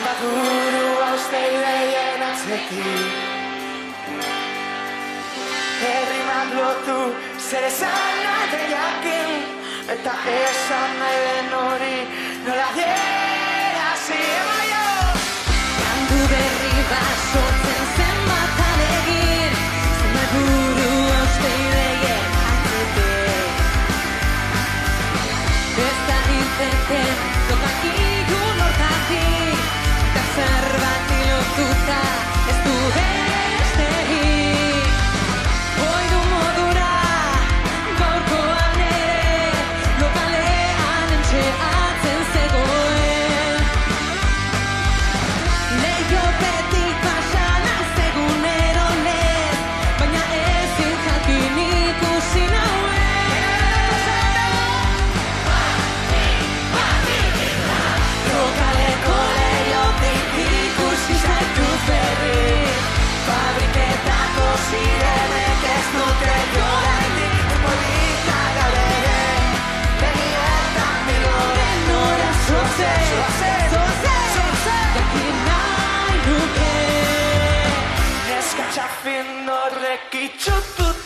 Burua uste ideien atzetik Herrimak lotu zer esan nahi jakin Eta esan nahi den hori nola adierazi emaio Kantu berri bat sortzen zenbat alegin Zenbat burua uste ideien atzetik Ez da irteten tokakigun hortatik Zerbait lotuta ez du besterik Oidu modura gaurkoan ere lokalean entxeatzen zegoen Leihopetik pasana zegunero lez Baina ezin jakin ikusi nauen Lokaleko Fabriketako zirenek ez dute joraindik Polita gaudere Begietan biloren nora zozen Jakin nahi nuke Neska txafin horrek itxututa